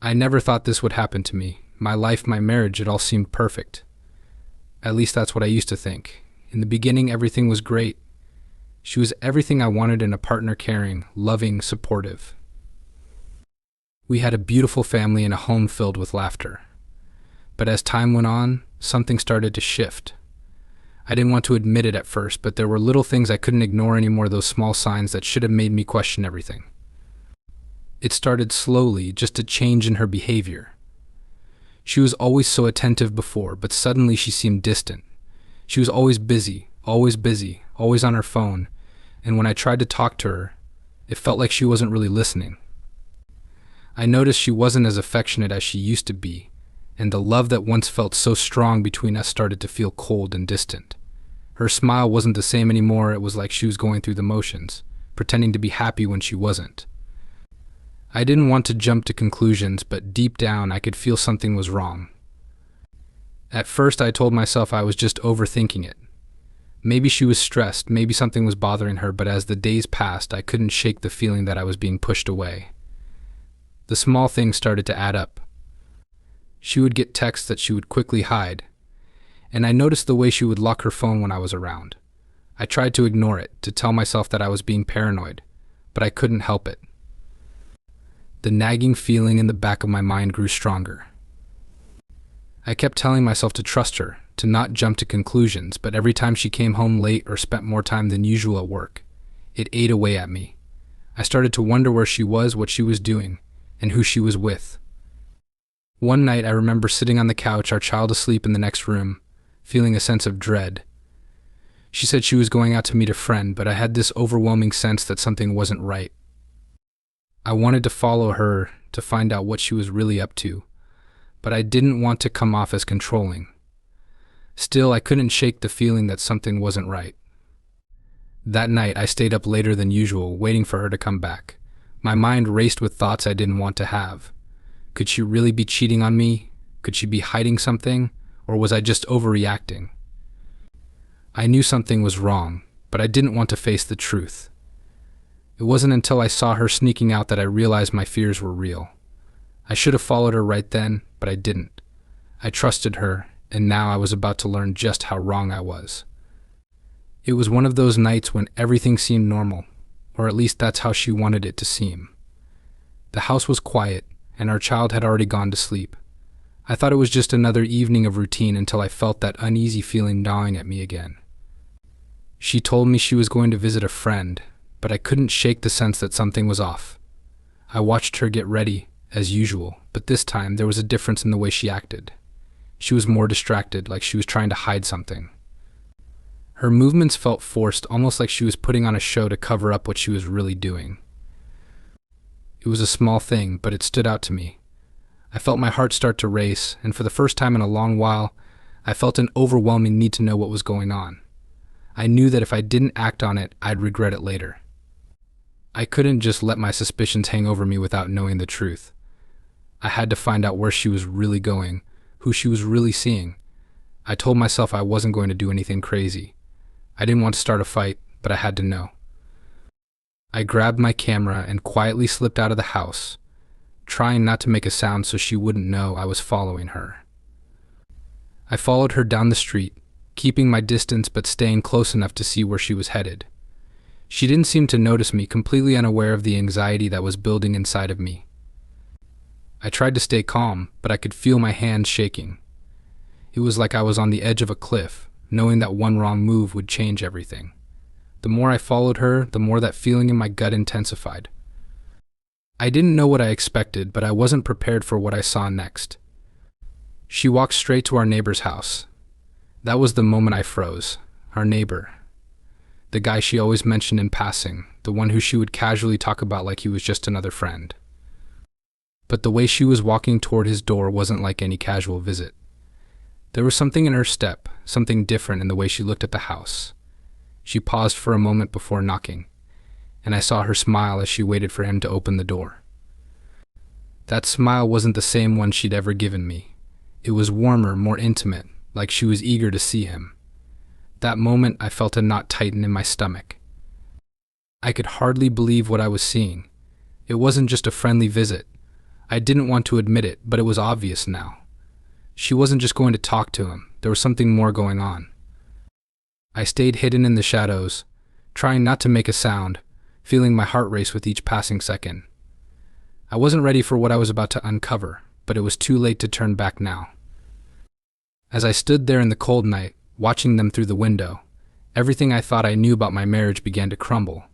I never thought this would happen to me. My life, my marriage, it all seemed perfect. At least that's what I used to think. In the beginning, everything was great. She was everything I wanted in a partner: caring, loving, supportive. We had a beautiful family and a home filled with laughter. But as time went on, something started to shift. I didn't want to admit it at first, but there were little things I couldn't ignore anymore, those small signs that should have made me question everything. It started slowly, just a change in her behavior. She was always so attentive before, but suddenly she seemed distant. She was always busy, always on her phone, and when I tried to talk to her, it felt like she wasn't really listening. I noticed she wasn't as affectionate as she used to be, and the love that once felt so strong between us started to feel cold and distant. Her smile wasn't the same anymore. It was like she was going through the motions, pretending to be happy when she wasn't. I didn't want to jump to conclusions, but deep down I could feel something was wrong. At first I told myself I was just overthinking it. Maybe she was stressed, maybe something was bothering her, but as the days passed I couldn't shake the feeling that I was being pushed away. The small things started to add up. She would get texts that she would quickly hide, and I noticed the way she would lock her phone when I was around. I tried to ignore it, to tell myself that I was being paranoid, but I couldn't help it. The nagging feeling in the back of my mind grew stronger. I kept telling myself to trust her, to not jump to conclusions, but every time she came home late or spent more time than usual at work, it ate away at me. I started to wonder where she was, what she was doing, and who she was with. One night I remember sitting on the couch, our child asleep in the next room, feeling a sense of dread. She said she was going out to meet a friend, but I had this overwhelming sense that something wasn't right. I wanted to follow her to find out what she was really up to, but I didn't want to come off as controlling. Still, I couldn't shake the feeling that something wasn't right. That night, I stayed up later than usual, waiting for her to come back. My mind raced with thoughts I didn't want to have. Could she really be cheating on me? Could she be hiding something? Or was I just overreacting? I knew something was wrong, but I didn't want to face the truth. It wasn't until I saw her sneaking out that I realized my fears were real. I should have followed her right then, but I didn't. I trusted her, and now I was about to learn just how wrong I was. It was one of those nights when everything seemed normal, or at least that's how she wanted it to seem. The house was quiet, and our child had already gone to sleep. I thought it was just another evening of routine until I felt that uneasy feeling gnawing at me again. She told me she was going to visit a friend, but I couldn't shake the sense that something was off. I watched her get ready, as usual, but this time there was a difference in the way she acted. She was more distracted, like she was trying to hide something. Her movements felt forced, almost like she was putting on a show to cover up what she was really doing. It was a small thing, but it stood out to me. I felt my heart start to race, and for the first time in a long while, I felt an overwhelming need to know what was going on. I knew that if I didn't act on it, I'd regret it later. I couldn't just let my suspicions hang over me without knowing the truth. I had to find out where she was really going, who she was really seeing. I told myself I wasn't going to do anything crazy. I didn't want to start a fight, but I had to know. I grabbed my camera and quietly slipped out of the house, trying not to make a sound so she wouldn't know I was following her. I followed her down the street, keeping my distance but staying close enough to see where she was headed. She didn't seem to notice me, completely unaware of the anxiety that was building inside of me. I tried to stay calm, but I could feel my hands shaking. It was like I was on the edge of a cliff, knowing that one wrong move would change everything. The more I followed her, the more that feeling in my gut intensified. I didn't know what I expected, but I wasn't prepared for what I saw next. She walked straight to our neighbor's house. That was the moment I froze. Our neighbor. The guy she always mentioned in passing, the one who she would casually talk about like he was just another friend. But the way she was walking toward his door wasn't like any casual visit. There was something in her step, something different in the way she looked at the house. She paused for a moment before knocking, and I saw her smile as she waited for him to open the door. That smile wasn't the same one she'd ever given me. It was warmer, more intimate, like she was eager to see him. That moment, I felt a knot tighten in my stomach. I could hardly believe what I was seeing. It wasn't just a friendly visit. I didn't want to admit it, but it was obvious now. She wasn't just going to talk to him. There was something more going on. I stayed hidden in the shadows, trying not to make a sound, feeling my heart race with each passing second. I wasn't ready for what I was about to uncover, but it was too late to turn back now. As I stood there in the cold night, watching them through the window, everything I thought I knew about my marriage began to crumble.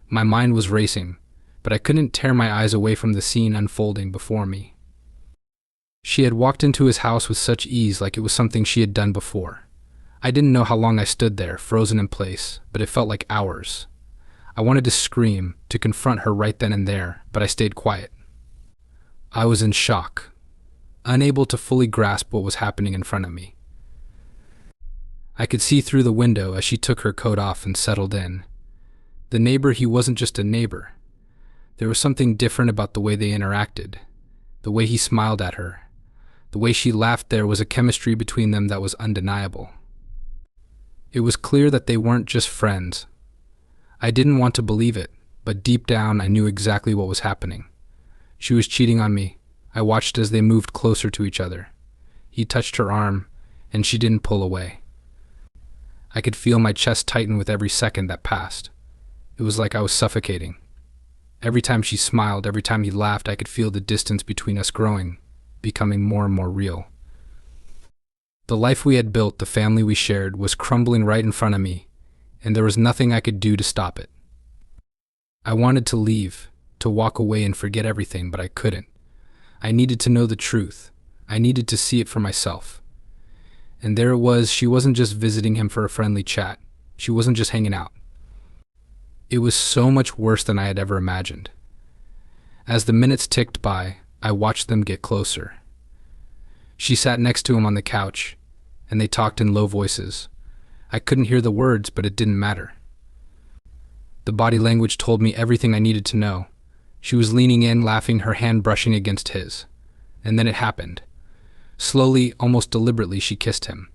My mind was racing, but I couldn't tear my eyes away from the scene unfolding before me. She had walked into his house with such ease, like it was something she had done before. I didn't know how long I stood there, frozen in place, but it felt like hours. I wanted to scream, to confront her right then and there, but I stayed quiet. I was in shock, unable to fully grasp what was happening in front of me. I could see through the window as she took her coat off and settled in. The neighbor, he wasn't just a neighbor. There was something different about the way they interacted, the way he smiled at her, the way she laughed. There was a chemistry between them that was undeniable. It was clear that they weren't just friends. I didn't want to believe it, but deep down I knew exactly what was happening. She was cheating on me. I watched as they moved closer to each other. He touched her arm, and she didn't pull away. I could feel my chest tighten with every second that passed. It was like I was suffocating. Every time she smiled, every time he laughed, I could feel the distance between us growing, becoming more and more real. The life we had built, the family we shared, was crumbling right in front of me, and there was nothing I could do to stop it. I wanted to leave, to walk away and forget everything, but I couldn't. I needed to know the truth. I needed to see it for myself. And there it was. She wasn't just visiting him for a friendly chat. She wasn't just hanging out. It was so much worse than I had ever imagined. As the minutes ticked by, I watched them get closer. She sat next to him on the couch, and they talked in low voices. I couldn't hear the words, but it didn't matter. The body language told me everything I needed to know. She was leaning in, laughing, her hand brushing against his. And then it happened. Slowly, almost deliberately, she kissed him.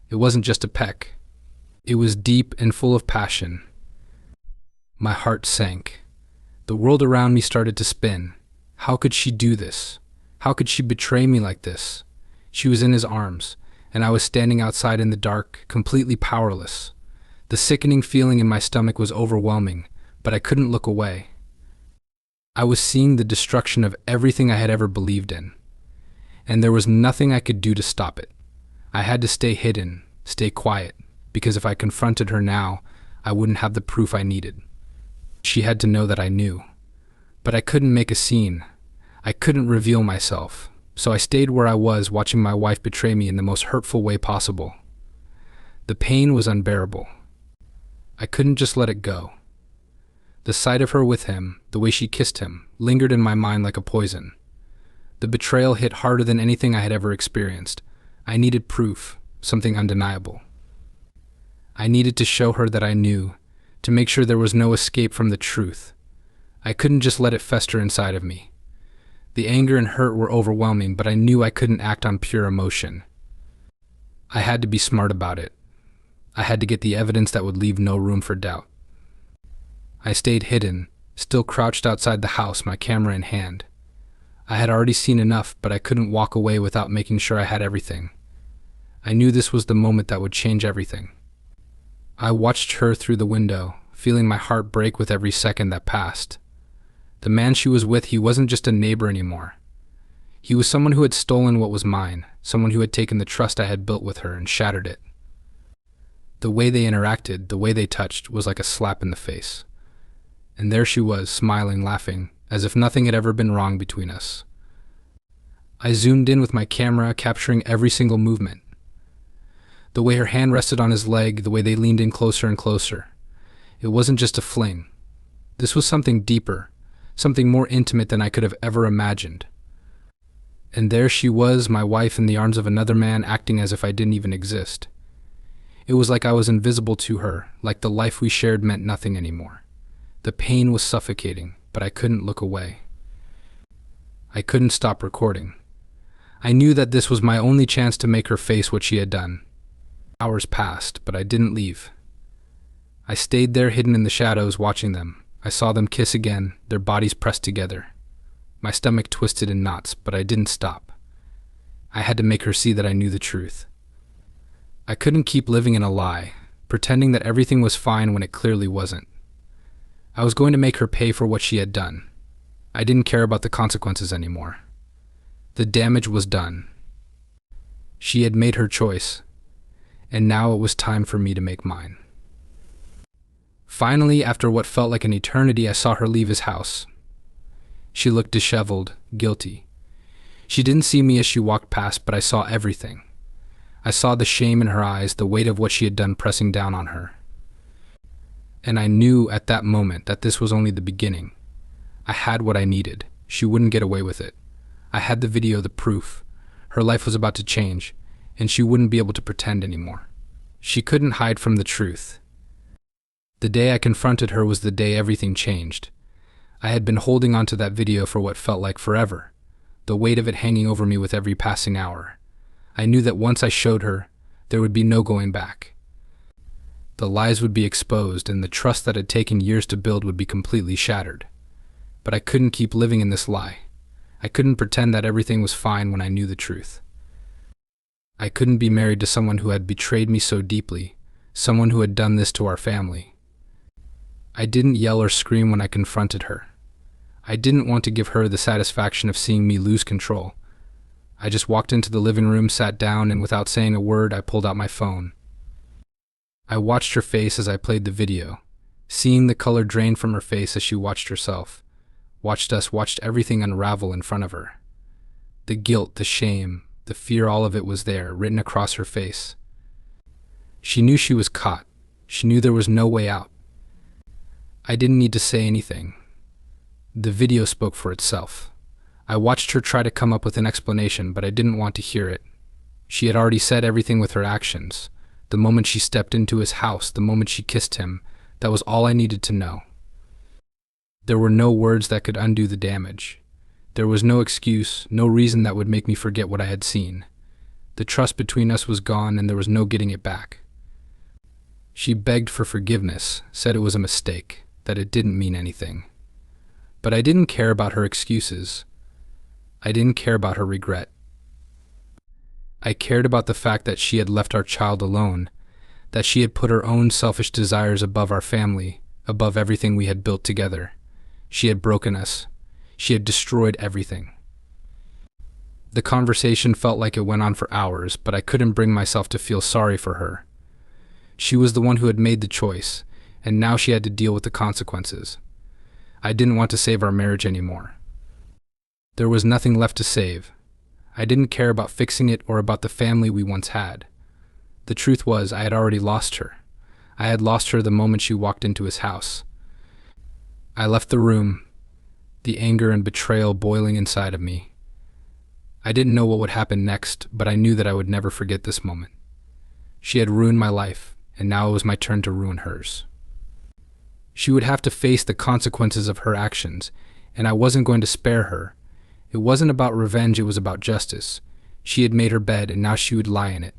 It wasn't just a peck. It was deep and full of passion. My heart sank. The world around me started to spin. How could she do this? How could she betray me like this? She was in his arms, and I was standing outside in the dark, completely powerless. The sickening feeling in my stomach was overwhelming, but I couldn't look away. I was seeing the destruction of everything I had ever believed in, and there was nothing I could do to stop it. I had to stay hidden, stay quiet, because if I confronted her now, I wouldn't have the proof I needed. She had to know that I knew. But I couldn't make a scene. I couldn't reveal myself, so I stayed where I was, watching my wife betray me in the most hurtful way possible. The pain was unbearable. I couldn't just let it go. The sight of her with him, the way she kissed him, lingered in my mind like a poison. The betrayal hit harder than anything I had ever experienced. I needed proof, something undeniable. I needed to show her that I knew, to make sure there was no escape from the truth. I couldn't just let it fester inside of me. The anger and hurt were overwhelming, but I knew I couldn't act on pure emotion. I had to be smart about it. I had to get the evidence that would leave no room for doubt. I stayed hidden, still crouched outside the house, my camera in hand. I had already seen enough, but I couldn't walk away without making sure I had everything. I knew this was the moment that would change everything. I watched her through the window, feeling my heart break with every second that passed. The man she was with, he wasn't just a neighbor anymore. He was someone who had stolen what was mine, someone who had taken the trust I had built with her and shattered it. The way they interacted, the way they touched, was like a slap in the face. And there she was, smiling, laughing, as if nothing had ever been wrong between us. I zoomed in with my camera, capturing every single movement. The way her hand rested on his leg, the way they leaned in closer and closer. It wasn't just a fling. This was something deeper, something more intimate than I could have ever imagined. And there she was, my wife, in the arms of another man, acting as if I didn't even exist. It was like I was invisible to her, like the life we shared meant nothing anymore. The pain was suffocating, but I couldn't look away. I couldn't stop recording. I knew that this was my only chance to make her face what she had done. Hours passed, but I didn't leave. I stayed there, hidden in the shadows, watching them. I saw them kiss again, their bodies pressed together. My stomach twisted in knots, but I didn't stop. I had to make her see that I knew the truth. I couldn't keep living in a lie, pretending that everything was fine when it clearly wasn't. I was going to make her pay for what she had done. I didn't care about the consequences anymore. The damage was done. She had made her choice, and now it was time for me to make mine. Finally, after what felt like an eternity, I saw her leave his house. She looked disheveled, guilty. She didn't see me as she walked past, but I saw everything. I saw the shame in her eyes, the weight of what she had done pressing down on her. And I knew at that moment that this was only the beginning. I had what I needed. She wouldn't get away with it. I had the video, the proof. Her life was about to change, and she wouldn't be able to pretend anymore. She couldn't hide from the truth. The day I confronted her was the day everything changed. I had been holding on to that video for what felt like forever, the weight of it hanging over me with every passing hour. I knew that once I showed her, there would be no going back. The lies would be exposed, and the trust that had taken years to build would be completely shattered. But I couldn't keep living in this lie. I couldn't pretend that everything was fine when I knew the truth. I couldn't be married to someone who had betrayed me so deeply, someone who had done this to our family. I didn't yell or scream when I confronted her. I didn't want to give her the satisfaction of seeing me lose control. I just walked into the living room, sat down, and without saying a word, I pulled out my phone. I watched her face as I played the video, seeing the color drain from her face as she watched herself, watched everything unravel in front of her. The guilt, the shame, the fear, all of it was there, written across her face. She knew she was caught. She knew there was no way out. I didn't need to say anything. The video spoke for itself. I watched her try to come up with an explanation, but I didn't want to hear it. She had already said everything with her actions. The moment she stepped into his house, the moment she kissed him, that was all I needed to know. There were no words that could undo the damage. There was no excuse, no reason that would make me forget what I had seen. The trust between us was gone, and there was no getting it back. She begged for forgiveness, said it was a mistake, that it didn't mean anything. But I didn't care about her excuses. I didn't care about her regret. I cared about the fact that she had left our child alone, that she had put her own selfish desires above our family, above everything we had built together. She had broken us. She had destroyed everything. The conversation felt like it went on for hours, but I couldn't bring myself to feel sorry for her. She was the one who had made the choice, and now she had to deal with the consequences. I didn't want to save our marriage anymore. There was nothing left to save. I didn't care about fixing it or about the family we once had. The truth was, I had already lost her. I had lost her the moment she walked into his house. I left the room, the anger and betrayal boiling inside of me. I didn't know what would happen next, but I knew that I would never forget this moment. She had ruined my life, and now it was my turn to ruin hers. She would have to face the consequences of her actions, and I wasn't going to spare her. It wasn't about revenge, it was about justice. She had made her bed, and now she would lie in it.